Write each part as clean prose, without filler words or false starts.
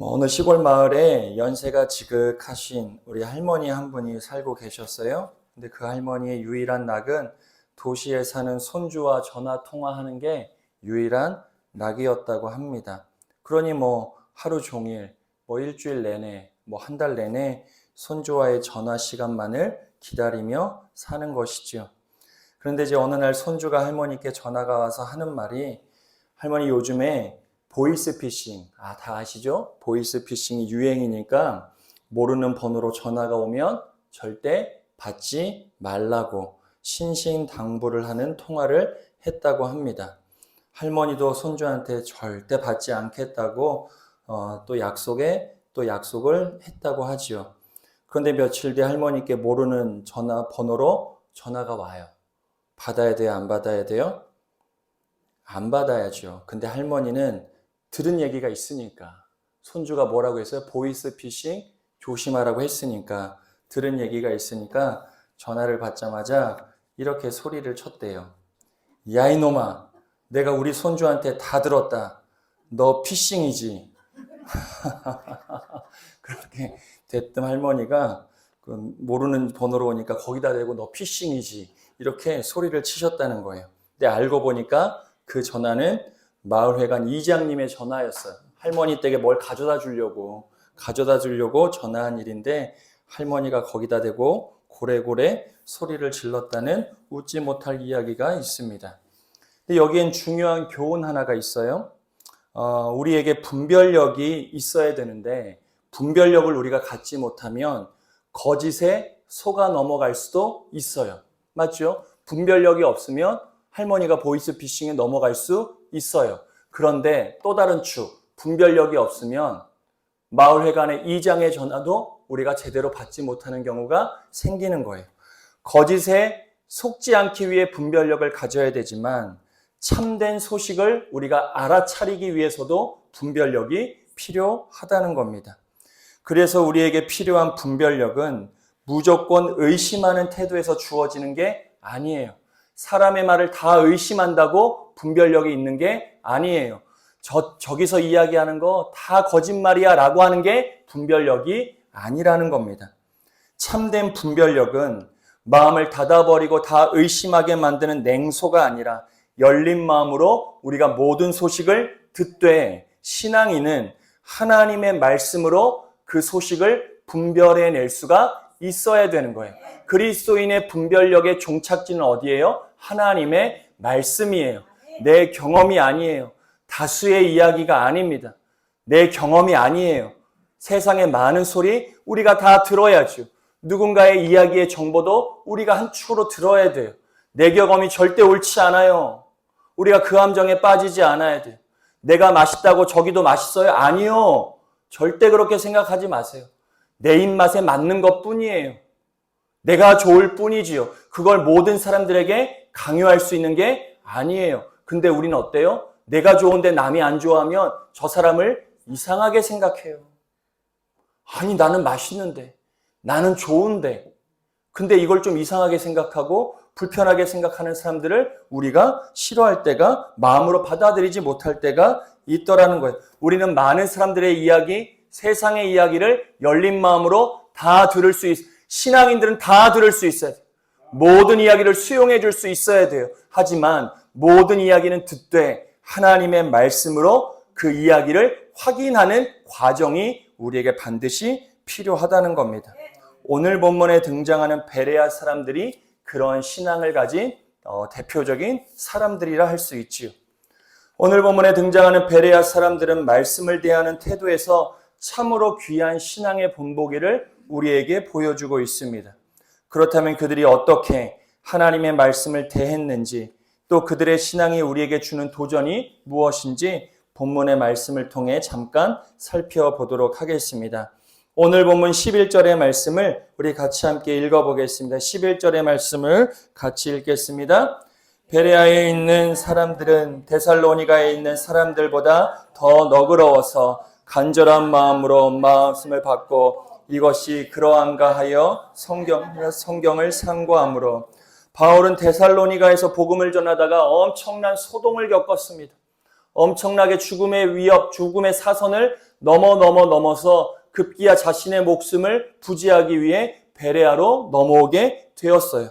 어느 시골 마을에 연세가 지극하신 우리 할머니 한 분이 살고 계셨어요. 근데 그 할머니의 유일한 낙은 도시에 사는 손주와 전화 통화하는 게 유일한 낙이었다고 합니다. 그러니 하루 종일, 일주일 내내, 한 달 내내 손주와의 전화 시간만을 기다리며 사는 것이죠. 그런데 이제 어느 날 손주가 할머니께 전화가 와서 하는 말이, 할머니 요즘에 보이스피싱, 다 아시죠? 보이스피싱이 유행이니까 모르는 번호로 전화가 오면 절대 받지 말라고 신신당부를 하는 통화를 했다고 합니다. 할머니도 손주한테 절대 받지 않겠다고 또 약속을 했다고 하지요. 그런데 며칠 뒤 할머니께 모르는 번호로 전화가 와요. 받아야 돼요? 안 받아야 돼요? 안 받아야죠. 근데 할머니는 들은 얘기가 있으니까, 손주가 뭐라고 했어요? 보이스피싱 조심하라고 했으니까, 들은 얘기가 있으니까 전화를 받자마자 이렇게 소리를 쳤대요. 야 이놈아, 내가 우리 손주한테 다 들었다. 너 피싱이지. 그렇게 대뜸 할머니가 모르는 번호로 오니까 거기다 대고 너 피싱이지, 이렇게 소리를 치셨다는 거예요. 근데 알고 보니까 그 전화는 마을회관 이장님의 전화였어요. 할머니 댁에 뭘 가져다 주려고 전화한 일인데, 할머니가 거기다 대고 고래고래 소리를 질렀다는 웃지 못할 이야기가 있습니다. 근데 여기엔 중요한 교훈 하나가 있어요. 우리에게 분별력이 있어야 되는데, 분별력을 우리가 갖지 못하면 거짓에 속아 넘어갈 수도 있어요. 맞죠? 분별력이 없으면 할머니가 보이스피싱에 넘어갈 수 있어요. 그런데 또 다른 축, 분별력이 없으면 마을회관의 이장의 전화도 우리가 제대로 받지 못하는 경우가 생기는 거예요. 거짓에 속지 않기 위해 분별력을 가져야 되지만, 참된 소식을 우리가 알아차리기 위해서도 분별력이 필요하다는 겁니다. 그래서 우리에게 필요한 분별력은 무조건 의심하는 태도에서 주어지는 게 아니에요. 사람의 말을 다 의심한다고 분별력이 있는 게 아니에요. 저기서 이야기하는 거 다 거짓말이야 라고 하는 게 분별력이 아니라는 겁니다. 참된 분별력은 마음을 닫아버리고 다 의심하게 만드는 냉소가 아니라 열린 마음으로 우리가 모든 소식을 듣되, 신앙인은 하나님의 말씀으로 그 소식을 분별해낼 수가 있어야 되는 거예요. 그리스도인의 분별력의 종착지는 어디예요? 하나님의 말씀이에요. 내 경험이 아니에요. 다수의 이야기가 아닙니다. 내 경험이 아니에요. 세상의 많은 소리 우리가 다 들어야죠. 누군가의 이야기의 정보도 우리가 한 축으로 들어야 돼요. 내 경험이 절대 옳지 않아요. 우리가 그 함정에 빠지지 않아야 돼요. 내가 맛있다고 저기도 맛있어요? 아니요. 절대 그렇게 생각하지 마세요. 내 입맛에 맞는 것뿐이에요. 내가 좋을 뿐이지요. 그걸 모든 사람들에게 강요할 수 있는 게 아니에요. 근데 우리는 어때요? 내가 좋은데 남이 안 좋아하면 저 사람을 이상하게 생각해요. 아니, 나는 맛있는데, 나는 좋은데. 근데 이걸 좀 이상하게 생각하고 불편하게 생각하는 사람들을 우리가 싫어할 때가, 마음으로 받아들이지 못할 때가 있더라는 거예요. 우리는 많은 사람들의 이야기, 세상의 이야기를 열린 마음으로 다 들을 수 있어요. 신앙인들은 다 들을 수 있어야 돼요. 모든 이야기를 수용해 줄 수 있어야 돼요. 하지만 모든 이야기는 듣되 하나님의 말씀으로 그 이야기를 확인하는 과정이 우리에게 반드시 필요하다는 겁니다. 오늘 본문에 등장하는 베레아 사람들이 그런 신앙을 가진 대표적인 사람들이라 할 수 있지요. 오늘 본문에 등장하는 베레아 사람들은 말씀을 대하는 태도에서 참으로 귀한 신앙의 본보기를 우리에게 보여주고 있습니다. 그렇다면 그들이 어떻게 하나님의 말씀을 대했는지, 또 그들의 신앙이 우리에게 주는 도전이 무엇인지 본문의 말씀을 통해 잠깐 살펴보도록 하겠습니다. 오늘 본문 11절의 말씀을 우리 같이 함께 읽어보겠습니다. 11절의 말씀을 같이 읽겠습니다. 베레아에 있는 사람들은 데살로니가에 있는 사람들보다 더 너그러워서 간절한 마음으로 말씀을 받고 이것이 그러한가 하여 성경을 상고하므로, 바울은 데살로니가에서 복음을 전하다가 엄청난 소동을 겪었습니다. 엄청나게 죽음의 위협, 죽음의 사선을 넘어서 급기야 자신의 목숨을 부지하기 위해 베레아로 넘어오게 되었어요.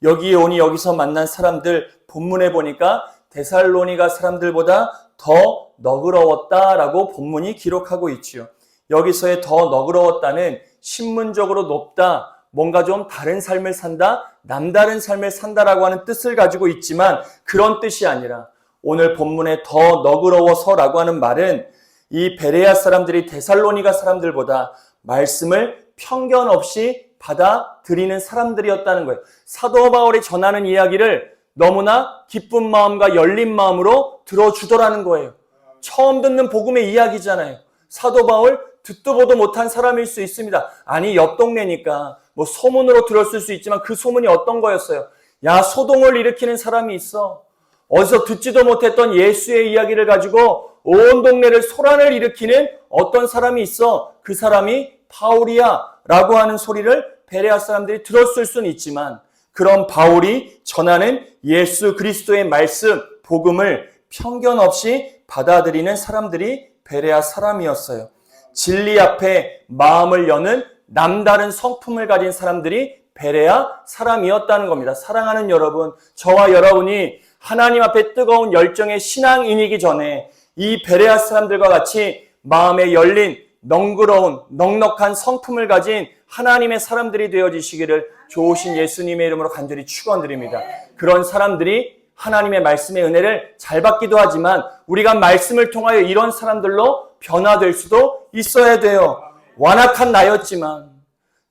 여기에 오니 여기서 만난 사람들 본문에 보니까 데살로니가 사람들보다 더 너그러웠다라고 본문이 기록하고 있지요. 여기서의 더 너그러웠다는 신문적으로 높다, 뭔가 좀 다른 삶을 산다, 남다른 삶을 산다라고 하는 뜻을 가지고 있지만 그런 뜻이 아니라 오늘 본문에 더 너그러워서라고 하는 말은 이 베레아 사람들이 데살로니가 사람들보다 말씀을 편견 없이 받아들이는 사람들이었다는 거예요. 사도 바울이 전하는 이야기를 너무나 기쁜 마음과 열린 마음으로 들어주더라는 거예요. 처음 듣는 복음의 이야기잖아요. 사도 바울 듣도 보도 못한 사람일 수 있습니다. 아니 옆 동네니까 뭐 소문으로 들었을 수 있지만 그 소문이 어떤 거였어요? 야, 소동을 일으키는 사람이 있어. 어디서 듣지도 못했던 예수의 이야기를 가지고 온 동네를 소란을 일으키는 어떤 사람이 있어. 그 사람이 바울이야 라고 하는 소리를 베레아 사람들이 들었을 수는 있지만 그런 바울이 전하는 예수 그리스도의 말씀, 복음을 편견 없이 받아들이는 사람들이 베레아 사람이었어요. 진리 앞에 마음을 여는 남다른 성품을 가진 사람들이 베레아 사람이었다는 겁니다. 사랑하는 여러분, 저와 여러분이 하나님 앞에 뜨거운 열정의 신앙인이기 전에 이 베레아 사람들과 같이 마음에 열린 넉그러운 넉넉한 성품을 가진 하나님의 사람들이 되어지시기를 좋으신 예수님의 이름으로 간절히 축원드립니다. 그런 사람들이 하나님의 말씀의 은혜를 잘 받기도 하지만 우리가 말씀을 통하여 이런 사람들로 변화될 수도 있어야 돼요. 완악한 나였지만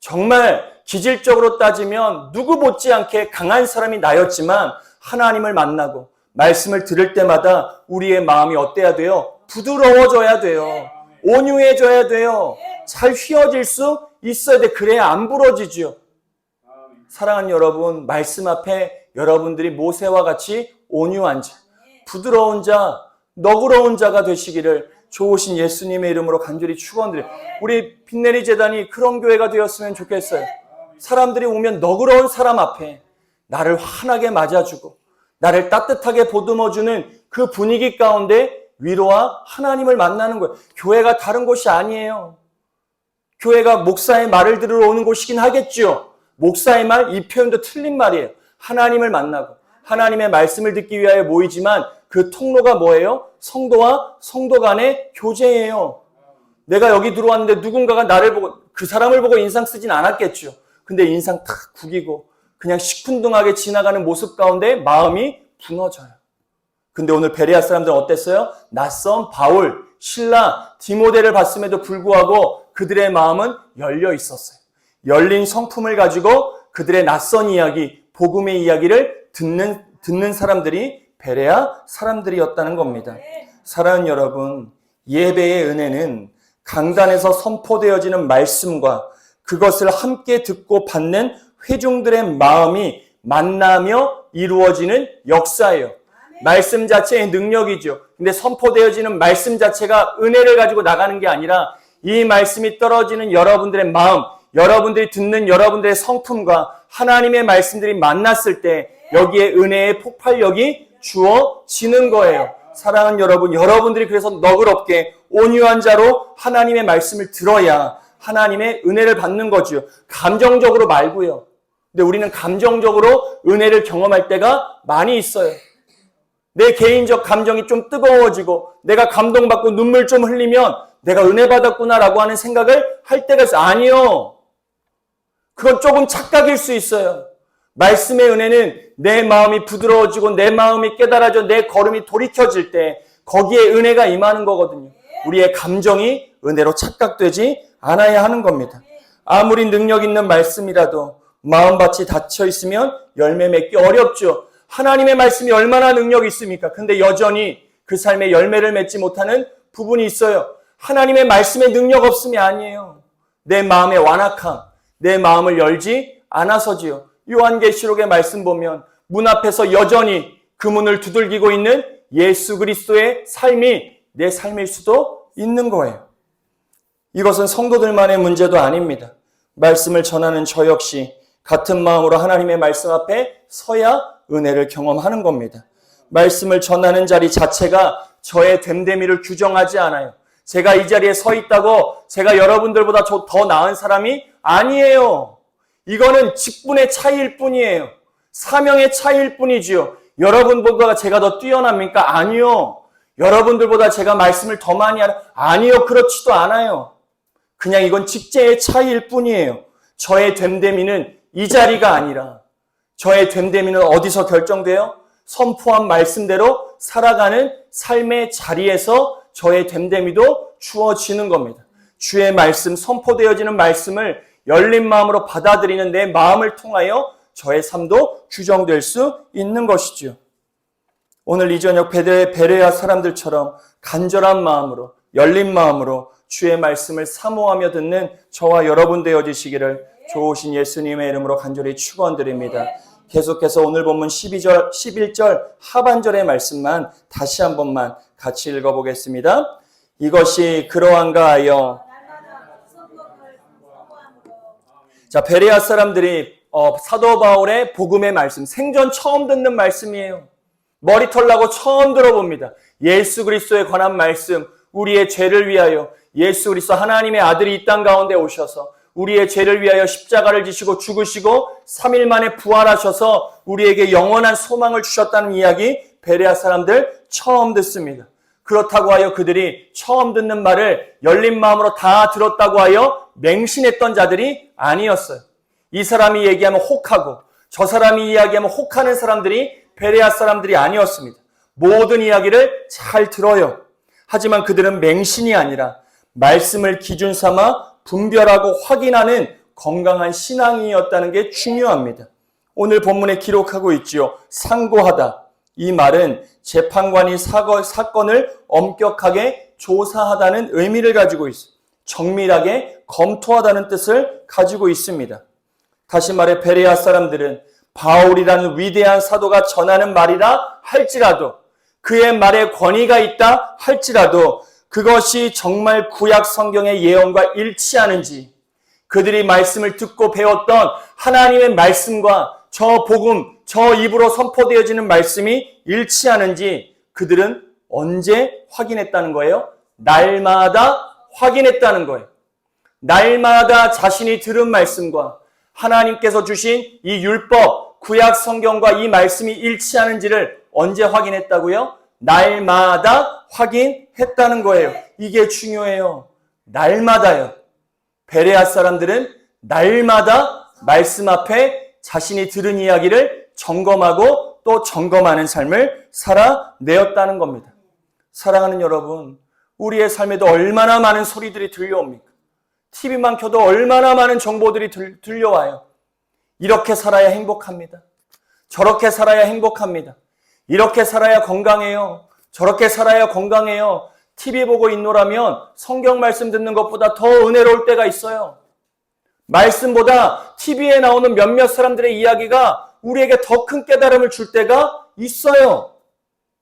정말 기질적으로 따지면 누구 못지않게 강한 사람이 나였지만 하나님을 만나고 말씀을 들을 때마다 우리의 마음이 어때야 돼요? 부드러워져야 돼요. 온유해져야 돼요. 잘 휘어질 수 있어야 돼. 그래야 안 부러지죠. 사랑하는 여러분, 말씀 앞에 여러분들이 모세와 같이 온유한 자, 부드러운 자, 너그러운 자가 되시기를 좋으신 예수님의 이름으로 간절히 축원드려요. 우리 빛내리 재단이 그런 교회가 되었으면 좋겠어요. 사람들이 오면 너그러운 사람 앞에 나를 환하게 맞아주고 나를 따뜻하게 보듬어주는 그 분위기 가운데 위로와 하나님을 만나는 거예요. 교회가 다른 곳이 아니에요. 교회가 목사의 말을 들으러 오는 곳이긴 하겠죠. 목사의 말, 이 표현도 틀린 말이에요. 하나님을 만나고 하나님의 말씀을 듣기 위하여 모이지만 그 통로가 뭐예요? 성도와 성도 간의 교제예요. 내가 여기 들어왔는데 누군가가 나를 보고 그 사람을 보고 인상 쓰진 않았겠죠. 근데 인상 탁 구기고 그냥 시큰둥하게 지나가는 모습 가운데 마음이 무너져요. 근데 오늘 베레아 사람들은 어땠어요? 낯선 바울, 실라, 디모데를 봤음에도 불구하고 그들의 마음은 열려 있었어요. 열린 성품을 가지고 그들의 낯선 이야기, 복음의 이야기를 듣는 사람들이 베레아 사람들이었다는 겁니다. 사랑하는 여러분, 예배의 은혜는 강단에서 선포되어지는 말씀과 그것을 함께 듣고 받는 회중들의 마음이 만나며 이루어지는 역사예요. 말씀 자체의 능력이죠. 근데 선포되어지는 말씀 자체가 은혜를 가지고 나가는 게 아니라 이 말씀이 떨어지는 여러분들의 마음, 여러분들이 듣는 여러분들의 성품과 하나님의 말씀들이 만났을 때 여기에 은혜의 폭발력이 주어지는 거예요. 사랑하는 여러분, 여러분들이 그래서 너그럽게 온유한 자로 하나님의 말씀을 들어야 하나님의 은혜를 받는 거죠. 감정적으로 말고요. 근데 우리는 감정적으로 은혜를 경험할 때가 많이 있어요. 내 개인적 감정이 좀 뜨거워지고 내가 감동받고 눈물 좀 흘리면 내가 은혜 받았구나라고 하는 생각을 할 때가 있어요. 아니요. 그건 조금 착각일 수 있어요. 말씀의 은혜는 내 마음이 부드러워지고 내 마음이 깨달아져 내 걸음이 돌이켜질 때 거기에 은혜가 임하는 거거든요. 우리의 감정이 은혜로 착각되지 않아야 하는 겁니다. 아무리 능력 있는 말씀이라도 마음밭이 닫혀 있으면 열매 맺기 어렵죠. 하나님의 말씀이 얼마나 능력이 있습니까? 근데 여전히 그 삶에 열매를 맺지 못하는 부분이 있어요. 하나님의 말씀에 능력 없음이 아니에요. 내 마음의 완악함, 내 마음을 열지 않아서지요. 요한계시록의 말씀 보면 문 앞에서 여전히 그 문을 두들기고 있는 예수 그리스도의 삶이 내 삶일 수도 있는 거예요. 이것은 성도들만의 문제도 아닙니다. 말씀을 전하는 저 역시 같은 마음으로 하나님의 말씀 앞에 서야 은혜를 경험하는 겁니다. 말씀을 전하는 자리 자체가 저의 됨됨이를 규정하지 않아요. 제가 이 자리에 서 있다고 제가 여러분들보다 더 나은 사람이 아니에요. 이거는 직분의 차이일 뿐이에요. 사명의 차이일 뿐이지요. 여러분보다 제가 더 뛰어납니까? 아니요. 여러분들보다 제가 말씀을 더 많이 하는 아니요. 그렇지도 않아요. 그냥 이건 직제의 차이일 뿐이에요. 저의 됨됨이는 이 자리가 아니라 저의 됨됨이는 어디서 결정돼요? 선포한 말씀대로 살아가는 삶의 자리에서 저의 됨됨이도 주어지는 겁니다. 주의 말씀, 선포되어지는 말씀을 열린 마음으로 받아들이는 내 마음을 통하여 저의 삶도 규정될 수 있는 것이죠. 오늘 이 저녁 베레아 사람들처럼 간절한 마음으로 열린 마음으로 주의 말씀을 사모하며 듣는 저와 여러분 되어지시기를 좋으신 예수님의 이름으로 간절히 축원드립니다. 계속해서 오늘 본문 11절 하반절의 말씀만 다시 한 번만 같이 읽어보겠습니다. 이것이 그러한가 하여 자, 베레아 사람들이 사도 바울의 복음의 말씀, 생전 처음 듣는 말씀이에요. 머리털 나고 처음 들어봅니다. 예수 그리스도에 관한 말씀, 우리의 죄를 위하여 예수 그리스도 하나님의 아들이 이 땅 가운데 오셔서 우리의 죄를 위하여 십자가를 지시고 죽으시고 3일 만에 부활하셔서 우리에게 영원한 소망을 주셨다는 이야기 베레아 사람들 처음 듣습니다. 그렇다고 하여 그들이 처음 듣는 말을 열린 마음으로 다 들었다고 하여 맹신했던 자들이 아니었어요. 이 사람이 얘기하면 혹하고 저 사람이 이야기하면 혹하는 사람들이 베레아 사람들이 아니었습니다. 모든 이야기를 잘 들어요. 하지만 그들은 맹신이 아니라 말씀을 기준 삼아 분별하고 확인하는 건강한 신앙이었다는 게 중요합니다. 오늘 본문에 기록하고 있지요. 상고하다. 이 말은 재판관이 사건을 엄격하게 조사하다는 의미를 가지고 있어요. 정밀하게 검토하다는 뜻을 가지고 있습니다. 다시 말해 베레아 사람들은 바울이라는 위대한 사도가 전하는 말이라 할지라도 그의 말에 권위가 있다 할지라도 그것이 정말 구약 성경의 예언과 일치하는지 그들이 말씀을 듣고 배웠던 하나님의 말씀과 저 복음, 저 입으로 선포되어지는 말씀이 일치하는지 그들은 언제 확인했다는 거예요? 날마다 확인했다는 거예요. 날마다 자신이 들은 말씀과 하나님께서 주신 이 율법, 구약 성경과 이 말씀이 일치하는지를 언제 확인했다고요? 날마다 확인했다는 거예요. 이게 중요해요. 날마다요. 베레아 사람들은 날마다 말씀 앞에 자신이 들은 이야기를 점검하고 또 점검하는 삶을 살아내었다는 겁니다. 사랑하는 여러분, 우리의 삶에도 얼마나 많은 소리들이 들려옵니까? TV만 켜도 얼마나 많은 정보들이 들려와요. 이렇게 살아야 행복합니다. 저렇게 살아야 행복합니다. 이렇게 살아야 건강해요. 저렇게 살아야 건강해요. TV 보고 있노라면 성경 말씀 듣는 것보다 더 은혜로울 때가 있어요. 말씀보다 TV에 나오는 몇몇 사람들의 이야기가 우리에게 더 큰 깨달음을 줄 때가 있어요.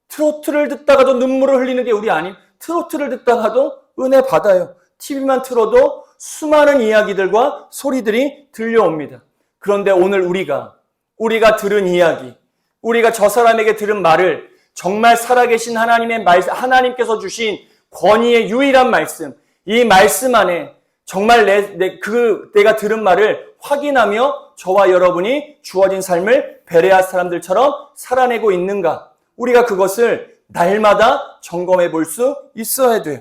트로트를 듣다가도 눈물을 흘리는 게 우리 아님. 트로트를 듣다가도 은혜 받아요. TV만 틀어도 수많은 이야기들과 소리들이 들려옵니다. 그런데 오늘 우리가 들은 이야기, 우리가 저 사람에게 들은 말을 정말 살아계신 하나님의 말씀, 하나님께서 주신 권위의 유일한 말씀, 이 말씀 안에 정말 내가 들은 말을 확인하며 저와 여러분이 주어진 삶을 베레아 사람들처럼 살아내고 있는가? 우리가 그것을 날마다 점검해 볼 수 있어야 돼요.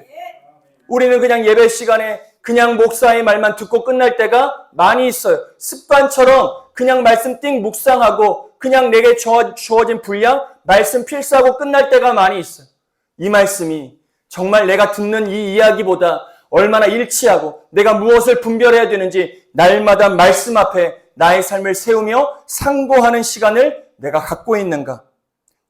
우리는 그냥 예배 시간에 그냥 목사의 말만 듣고 끝날 때가 많이 있어요. 습관처럼 그냥 말씀 띵 묵상하고 그냥 내게 주어진 분량 말씀 필사하고 끝날 때가 많이 있어요. 이 말씀이 정말 내가 듣는 이 이야기보다 얼마나 일치하고 내가 무엇을 분별해야 되는지 날마다 말씀 앞에 나의 삶을 세우며 상고하는 시간을 내가 갖고 있는가?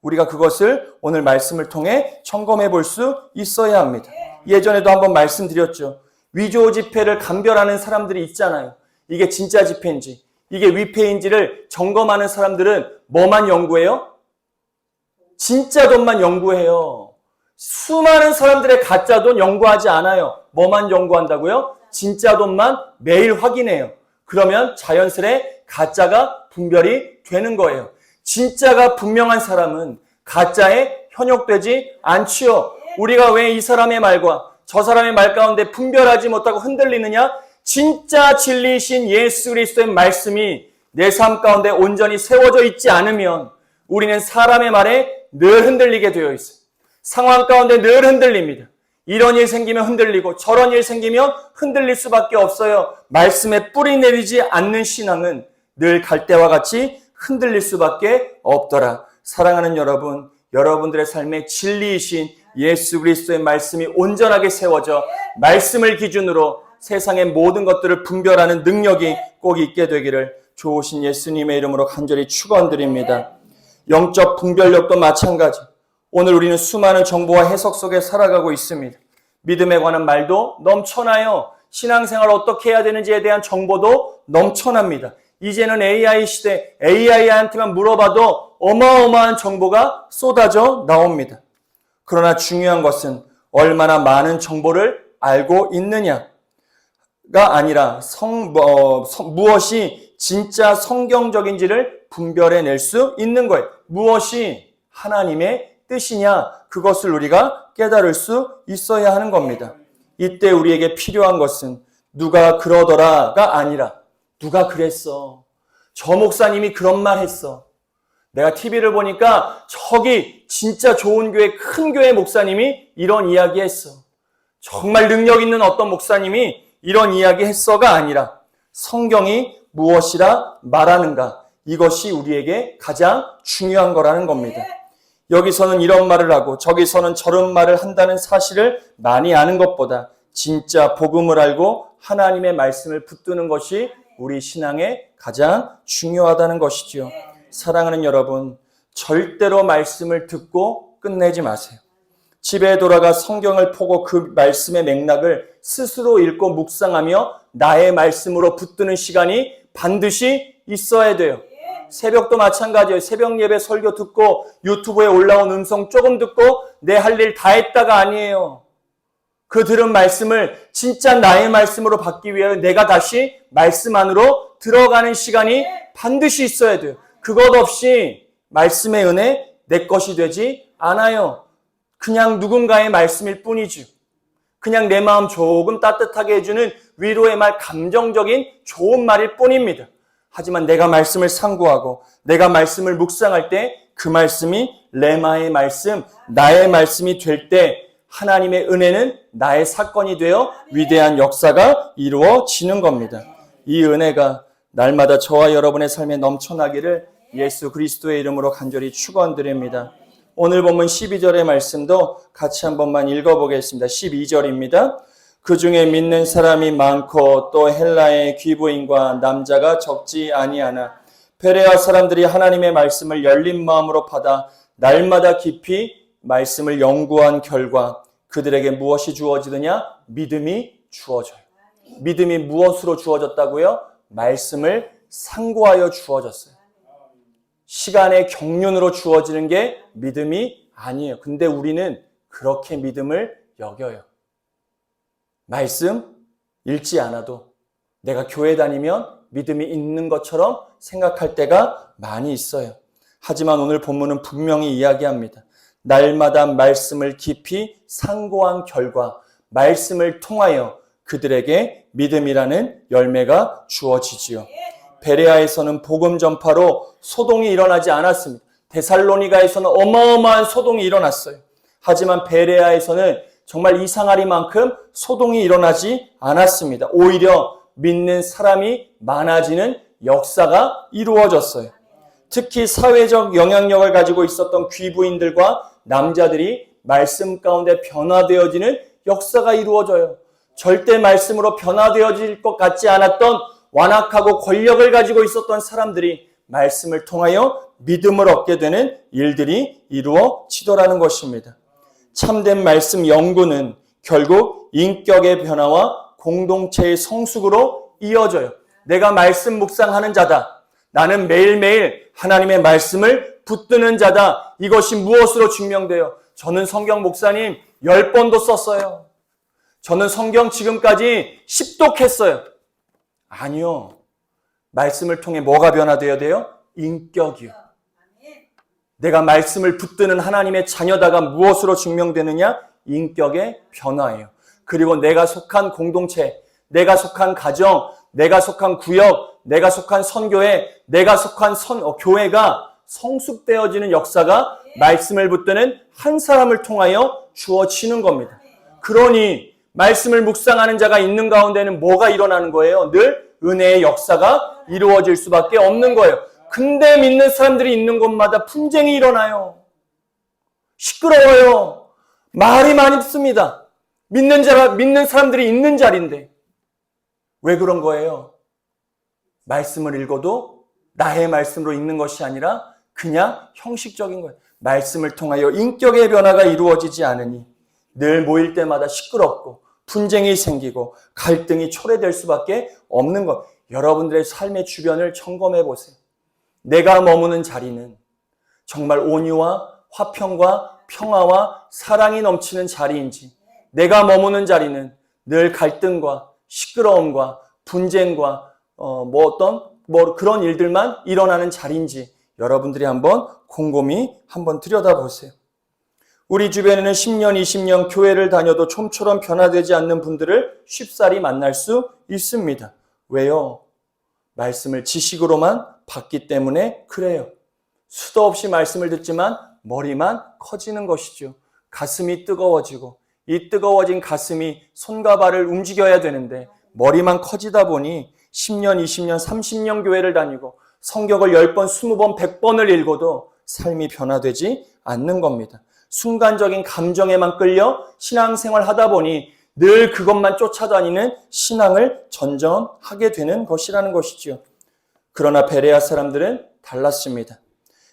우리가 그것을 오늘 말씀을 통해 점검해 볼 수 있어야 합니다. 예전에도 한번 말씀드렸죠. 위조 지폐를 감별하는 사람들이 있잖아요. 이게 진짜 지폐인지 이게 위폐인지를 점검하는 사람들은 뭐만 연구해요? 진짜 돈만 연구해요. 수많은 사람들의 가짜 돈 연구하지 않아요. 뭐만 연구한다고요? 진짜 돈만 매일 확인해요. 그러면 자연스레 가짜가 분별이 되는 거예요. 진짜가 분명한 사람은 가짜에 현혹되지 않지요. 우리가 왜 이 사람의 말과 저 사람의 말 가운데 분별하지 못하고 흔들리느냐? 진짜 진리이신 예수 그리스도의 말씀이 내 삶 가운데 온전히 세워져 있지 않으면 우리는 사람의 말에 늘 흔들리게 되어 있어요. 상황 가운데 늘 흔들립니다. 이런 일 생기면 흔들리고 저런 일 생기면 흔들릴 수밖에 없어요. 말씀에 뿌리 내리지 않는 신앙은 늘 갈대와 같이 흔들릴 수밖에 없더라. 사랑하는 여러분, 여러분들의 삶에 진리이신 예수 그리스도의 말씀이 온전하게 세워져 말씀을 기준으로 세상의 모든 것들을 분별하는 능력이 꼭 있게 되기를 좋으신 예수님의 이름으로 간절히 축원드립니다. 영적 분별력도 마찬가지. 오늘 우리는 수많은 정보와 해석 속에 살아가고 있습니다. 믿음에 관한 말도 넘쳐나요. 신앙생활 어떻게 해야 되는지에 대한 정보도 넘쳐납니다. 이제는 AI 시대, AI한테만 물어봐도 어마어마한 정보가 쏟아져 나옵니다. 그러나 중요한 것은 얼마나 많은 정보를 알고 있느냐가 아니라 무엇이 진짜 성경적인지를 분별해낼 수 있는 거예요. 무엇이 하나님의 뜻이냐, 그것을 우리가 깨달을 수 있어야 하는 겁니다. 이때 우리에게 필요한 것은 누가 그러더라가 아니라 누가 그랬어. 저 목사님이 그런 말 했어. 내가 TV를 보니까 저기 진짜 좋은 교회, 큰 교회 목사님이 이런 이야기 했어. 정말 능력 있는 어떤 목사님이 이런 이야기 했어가 아니라 성경이 무엇이라 말하는가, 이것이 우리에게 가장 중요한 거라는 겁니다. 여기서는 이런 말을 하고 저기서는 저런 말을 한다는 사실을 많이 아는 것보다 진짜 복음을 알고 하나님의 말씀을 붙드는 것이 우리 신앙에 가장 중요하다는 것이지요. 사랑하는 여러분, 절대로 말씀을 듣고 끝내지 마세요. 집에 돌아가 성경을 보고 그 말씀의 맥락을 스스로 읽고 묵상하며 나의 말씀으로 붙드는 시간이 반드시 있어야 돼요. 새벽도 마찬가지예요. 새벽 예배 설교 듣고 유튜브에 올라온 음성 조금 듣고 내 할 일 다 했다가 아니에요. 그 들은 말씀을 진짜 나의 말씀으로 받기 위해 내가 다시 말씀 안으로 들어가는 시간이 반드시 있어야 돼요. 그것 없이 말씀의 은혜 내 것이 되지 않아요. 그냥 누군가의 말씀일 뿐이죠. 그냥 내 마음 조금 따뜻하게 해주는 위로의 말, 감정적인 좋은 말일 뿐입니다. 하지만 내가 말씀을 상고하고 내가 말씀을 묵상할 때 그 말씀이 레마의 말씀, 나의 말씀이 될 때 하나님의 은혜는 나의 사건이 되어 위대한 역사가 이루어지는 겁니다. 이 은혜가 날마다 저와 여러분의 삶에 넘쳐나기를 예수 그리스도의 이름으로 간절히 축원드립니다. 오늘 본문 12절의 말씀도 같이 한 번만 읽어보겠습니다. 12절입니다. 그 중에 믿는 사람이 많고 또 헬라의 귀부인과 남자가 적지 아니하나 베레아 사람들이 하나님의 말씀을 열린 마음으로 받아 날마다 깊이 말씀을 연구한 결과 그들에게 무엇이 주어지느냐? 믿음이 주어져요. 믿음이 무엇으로 주어졌다고요? 말씀을 상고하여 주어졌어요. 시간의 경륜으로 주어지는 게 믿음이 아니에요. 근데 우리는 그렇게 믿음을 여겨요. 말씀 읽지 않아도 내가 교회 다니면 믿음이 있는 것처럼 생각할 때가 많이 있어요. 하지만 오늘 본문은 분명히 이야기합니다. 날마다 말씀을 깊이 상고한 결과 말씀을 통하여 그들에게 믿음이라는 열매가 주어지지요. 베레아에서는 복음 전파로 소동이 일어나지 않았습니다. 데살로니가에서는 어마어마한 소동이 일어났어요. 하지만 베레아에서는 정말 이상하리만큼 소동이 일어나지 않았습니다. 오히려 믿는 사람이 많아지는 역사가 이루어졌어요. 특히 사회적 영향력을 가지고 있었던 귀부인들과 남자들이 말씀 가운데 변화되어지는 역사가 이루어져요. 절대 말씀으로 변화되어질 것 같지 않았던 완악하고 권력을 가지고 있었던 사람들이 말씀을 통하여 믿음을 얻게 되는 일들이 이루어지더라는 것입니다. 참된 말씀 연구는 결국 인격의 변화와 공동체의 성숙으로 이어져요. 내가 말씀 묵상하는 자다. 나는 매일매일 하나님의 말씀을 붙드는 자다. 이것이 무엇으로 증명돼요? 저는 성경 목사님 10번도 썼어요. 저는 성경 지금까지 10독했어요. 아니요. 말씀을 통해 뭐가 변화되어야 돼요? 인격이요. 내가 말씀을 붙드는 하나님의 자녀다가 무엇으로 증명되느냐? 인격의 변화예요. 그리고 내가 속한 공동체, 내가 속한 가정, 내가 속한 구역, 내가 속한 선교회, 내가 속한 교회가 성숙되어지는 역사가 말씀을 붙드는 한 사람을 통하여 주어지는 겁니다. 그러니 말씀을 묵상하는 자가 있는 가운데는 뭐가 일어나는 거예요? 늘 은혜의 역사가 이루어질 수밖에 없는 거예요. 근데 믿는 사람들이 있는 곳마다 분쟁이 일어나요. 시끄러워요. 말이 많습니다. 믿는 사람들이 있는 자리인데. 왜 그런 거예요? 말씀을 읽어도 나의 말씀으로 읽는 것이 아니라 그냥 형식적인 거예요. 말씀을 통하여 인격의 변화가 이루어지지 않으니 늘 모일 때마다 시끄럽고 분쟁이 생기고 갈등이 초래될 수밖에 없는 것. 여러분들의 삶의 주변을 점검해 보세요. 내가 머무는 자리는 정말 온유와 화평과 평화와 사랑이 넘치는 자리인지, 내가 머무는 자리는 늘 갈등과 시끄러움과 분쟁과 그런 일들만 일어나는 자리인지 여러분들이 한번 곰곰이 한번 들여다보세요. 우리 주변에는 10년, 20년 교회를 다녀도 좀처럼 변화되지 않는 분들을 쉽사리 만날 수 있습니다. 왜요? 말씀을 지식으로만 받기 때문에 그래요. 수도 없이 말씀을 듣지만 머리만 커지는 것이죠. 가슴이 뜨거워지고 이 뜨거워진 가슴이 손과 발을 움직여야 되는데 머리만 커지다 보니 10년, 20년, 30년 교회를 다니고 성경을 10번, 20번, 100번을 읽어도 삶이 변화되지 않는 겁니다. 순간적인 감정에만 끌려 신앙생활 하다 보니 늘 그것만 쫓아다니는 신앙을 전전하게 되는 것이라는 것이지요. 그러나 베레아 사람들은 달랐습니다.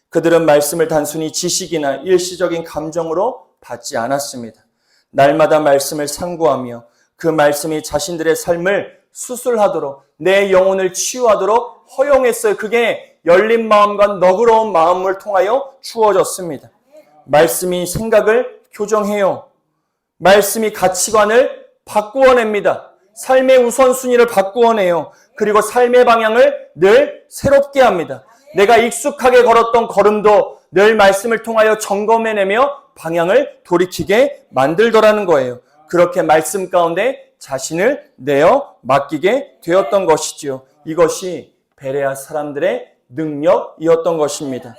그들은 말씀을 단순히 지식이나 일시적인 감정으로 받지 않았습니다. 날마다 말씀을 상고하며 그 말씀이 자신들의 삶을 수술하도록, 내 영혼을 치유하도록 허용했어요. 그게 열린 마음과 너그러운 마음을 통하여 주어졌습니다. 말씀이 생각을 교정해요. 말씀이 가치관을 바꾸어냅니다. 삶의 우선순위를 바꾸어내요. 그리고 삶의 방향을 늘 새롭게 합니다. 내가 익숙하게 걸었던 걸음도 늘 말씀을 통하여 점검해내며 방향을 돌이키게 만들더라는 거예요. 그렇게 말씀 가운데 자신을 내어 맡기게 되었던 것이지요. 이것이 베레아 사람들의 능력이었던 것입니다.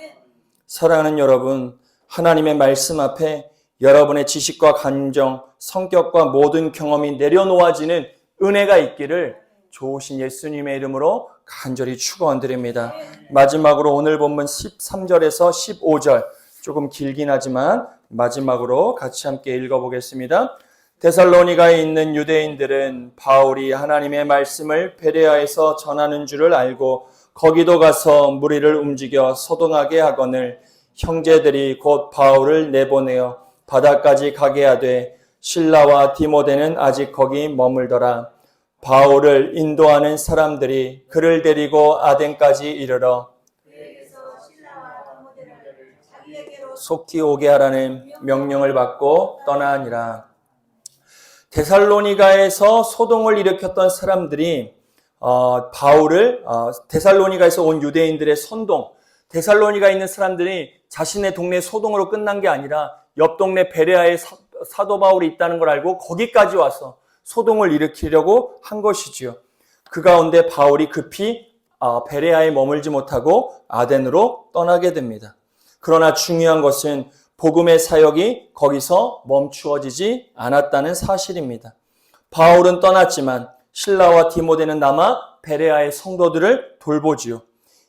사랑하는 여러분, 하나님의 말씀 앞에 여러분의 지식과 감정, 성격과 모든 경험이 내려놓아지는 은혜가 있기를 좋으신 예수님의 이름으로 간절히 축원드립니다. 마지막으로 오늘 본문 13절에서 15절, 조금 길긴 하지만 마지막으로 같이 함께 읽어보겠습니다. 데살로니가에 있는 유대인들은 바울이 하나님의 말씀을 베레아에서 전하는 줄을 알고 거기도 가서 무리를 움직여 소동하게 하거늘 형제들이 곧 바울을 내보내어 바다까지 가게 하되 실라와 디모데는 아직 거기 머물더라. 바울을 인도하는 사람들이 그를 데리고 아덴까지 이르러 속히 오게 하라는 명령을 받고 떠나니라. 데살로니가에서 소동을 일으켰던 사람들이 바울을 데살로니가에서 온 유대인들의 선동, 데살로니가에 있는 사람들이 자신의 동네 소동으로 끝난 게 아니라 옆 동네 베레아에 사도 바울이 있다는 걸 알고 거기까지 와서 소동을 일으키려고 한 것이지요. 그 가운데 바울이 급히 베레아에 머물지 못하고 아덴으로 떠나게 됩니다. 그러나 중요한 것은 복음의 사역이 거기서 멈추어지지 않았다는 사실입니다. 바울은 떠났지만 실라와 디모데는 남아 베레아의 성도들을 돌보지요.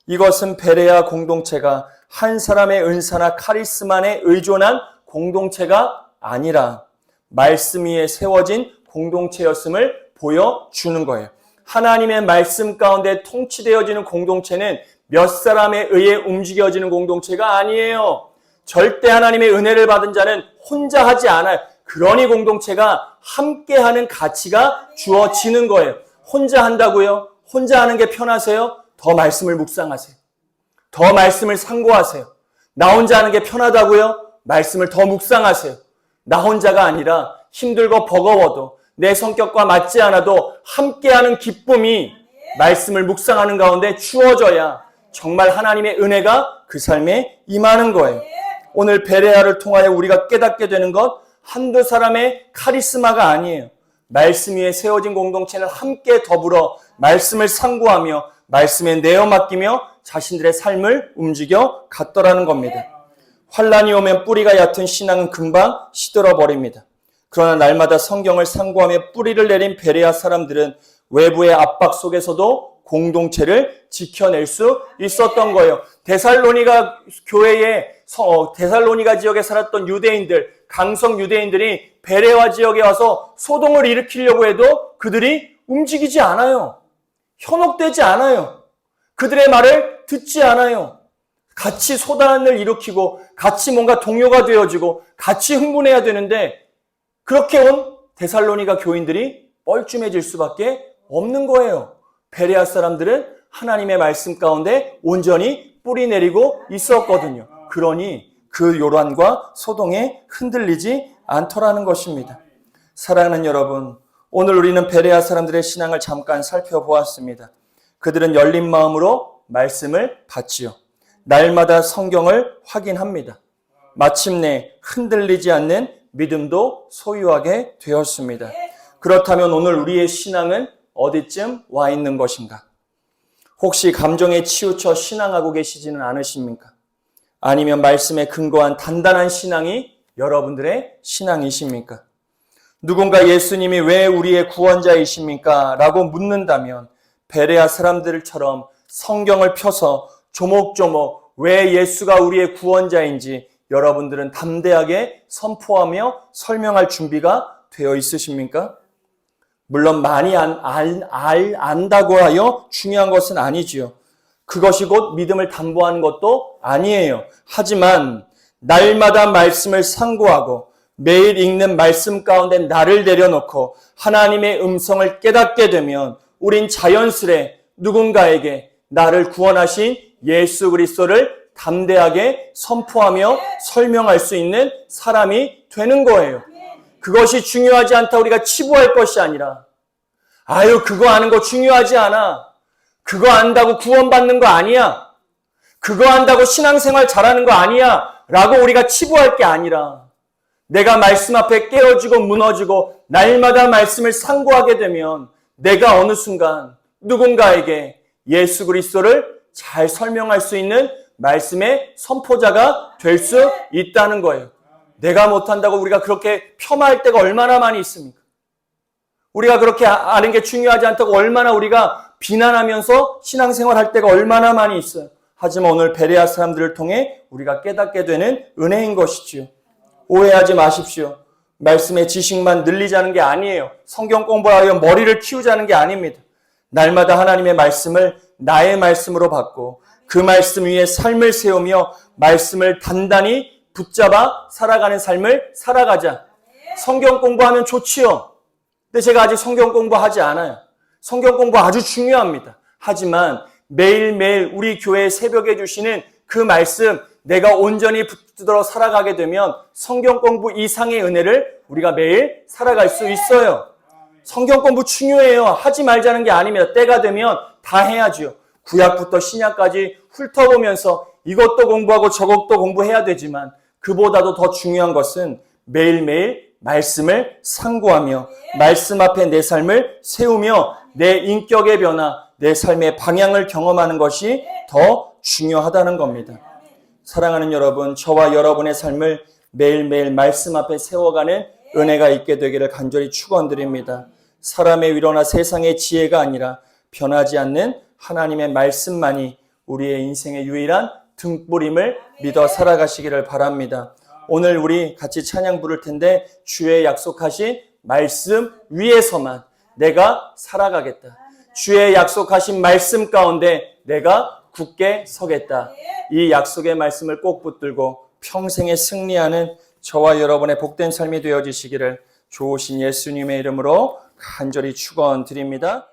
이것은 베레아 공동체가 한 사람의 은사나 카리스마에 의존한 공동체가 아니라 말씀 위에 세워진 공동체였음을 보여주는 거예요. 하나님의 말씀 가운데 통치되어지는 공동체는 몇 사람에 의해 움직여지는 공동체가 아니에요. 절대 하나님의 은혜를 받은 자는 혼자 하지 않아요. 그러니 공동체가 함께하는 가치가 주어지는 거예요. 혼자 한다고요? 혼자 하는 게 편하세요? 더 말씀을 묵상하세요. 더 말씀을 상고하세요. 나 혼자 하는 게 편하다고요? 말씀을 더 묵상하세요. 나 혼자가 아니라 힘들고 버거워도 내 성격과 맞지 않아도 함께하는 기쁨이 말씀을 묵상하는 가운데 주어져야 정말 하나님의 은혜가 그 삶에 임하는 거예요. 오늘 베레아를 통하여 우리가 깨닫게 되는 것, 한두 사람의 카리스마가 아니에요. 말씀 위에 세워진 공동체는 함께 더불어 말씀을 상고하며 말씀에 내어 맡기며 자신들의 삶을 움직여 갔더라는 겁니다. 환란이 오면 뿌리가 얕은 신앙은 금방 시들어 버립니다. 그러나 날마다 성경을 상고하며 뿌리를 내린 베레아 사람들은 외부의 압박 속에서도 공동체를 지켜낼 수 있었던 거예요. 데살로니가 교회에 데살로니가 지역에 살았던 유대인들, 강성 유대인들이 베레아 지역에 와서 소동을 일으키려고 해도 그들이 움직이지 않아요. 현혹되지 않아요. 그들의 말을 듣지 않아요. 같이 소단을 일으키고 같이 뭔가 동요가 되어지고 같이 흥분해야 되는데 그렇게 온 데살로니가 교인들이 뻘쭘해질 수밖에 없는 거예요. 베레아 사람들은 하나님의 말씀 가운데 온전히 뿌리 내리고 있었거든요. 그러니 그 요란과 소동에 흔들리지 않더라는 것입니다. 사랑하는 여러분, 오늘 우리는 베레아 사람들의 신앙을 잠깐 살펴보았습니다. 그들은 열린 마음으로 말씀을 받지요. 날마다 성경을 확인합니다. 마침내 흔들리지 않는 믿음도 소유하게 되었습니다. 그렇다면 오늘 우리의 신앙은 어디쯤 와 있는 것인가? 혹시 감정에 치우쳐 신앙하고 계시지는 않으십니까? 아니면 말씀에 근거한 단단한 신앙이 여러분들의 신앙이십니까? 누군가 예수님이 왜 우리의 구원자이십니까? 라고 묻는다면 베레아 사람들처럼 성경을 펴서 조목조목 왜 예수가 우리의 구원자인지 여러분들은 담대하게 선포하며 설명할 준비가 되어 있으십니까? 물론 많이 안다고 하여 중요한 것은 아니지요. 그것이 곧 믿음을 담보하는 것도 아니에요. 하지만 날마다 말씀을 상고하고 매일 읽는 말씀 가운데 나를 내려놓고 하나님의 음성을 깨닫게 되면 우린 자연스레 누군가에게 나를 구원하신 예수 그리스도를 담대하게 선포하며 설명할 수 있는 사람이 되는 거예요. 그것이 중요하지 않다 우리가 치부할 것이 아니라 그거 아는 거 중요하지 않아. 그거 안다고 구원받는 거 아니야. 그거 안다고 신앙생활 잘하는 거 아니야. 라고 우리가 치부할 게 아니라 내가 말씀 앞에 깨어지고 무너지고 날마다 말씀을 상고하게 되면 내가 어느 순간 누군가에게 예수 그리스도를 잘 설명할 수 있는 말씀의 선포자가 될 수 있다는 거예요. 내가 못한다고 우리가 그렇게 폄하할 때가 얼마나 많이 있습니까? 우리가 그렇게 아는 게 중요하지 않다고 얼마나 우리가 비난하면서 신앙생활 할 때가 얼마나 많이 있어요. 하지만 오늘 베레아 사람들을 통해 우리가 깨닫게 되는 은혜인 것이지요. 오해하지 마십시오. 말씀의 지식만 늘리자는 게 아니에요. 성경 공부하여 머리를 키우자는 게 아닙니다. 날마다 하나님의 말씀을 나의 말씀으로 받고 그 말씀 위에 삶을 세우며 말씀을 단단히 붙잡아 살아가는 삶을 살아가자. 성경 공부하면 좋지요. 근데 제가 아직 성경 공부하지 않아요. 성경 공부 아주 중요합니다. 하지만 매일매일 우리 교회 새벽에 주시는 그 말씀 내가 온전히 붙들어 살아가게 되면 성경 공부 이상의 은혜를 우리가 매일 살아갈 수 있어요. 성경 공부 중요해요. 하지 말자는 게 아닙니다. 때가 되면 다 해야죠. 구약부터 신약까지 훑어보면서 이것도 공부하고 저것도 공부해야 되지만 그보다도 더 중요한 것은 매일매일 말씀을 상고하며 말씀 앞에 내 삶을 세우며 내 인격의 변화, 내 삶의 방향을 경험하는 것이 더 중요하다는 겁니다. 사랑하는 여러분, 저와 여러분의 삶을 매일매일 말씀 앞에 세워가는 은혜가 있게 되기를 간절히 축원드립니다. 사람의 위로나 세상의 지혜가 아니라 변하지 않는 하나님의 말씀만이 우리의 인생의 유일한 등불임을 믿어 살아가시기를 바랍니다. 오늘 우리 같이 찬양 부를 텐데 주의 약속하신 말씀 위에서만 내가 살아가겠다. 주의 약속하신 말씀 가운데 내가 굳게 서겠다. 이 약속의 말씀을 꼭 붙들고 평생에 승리하는 저와 여러분의 복된 삶이 되어지시기를 좋으신 예수님의 이름으로 간절히 축원드립니다.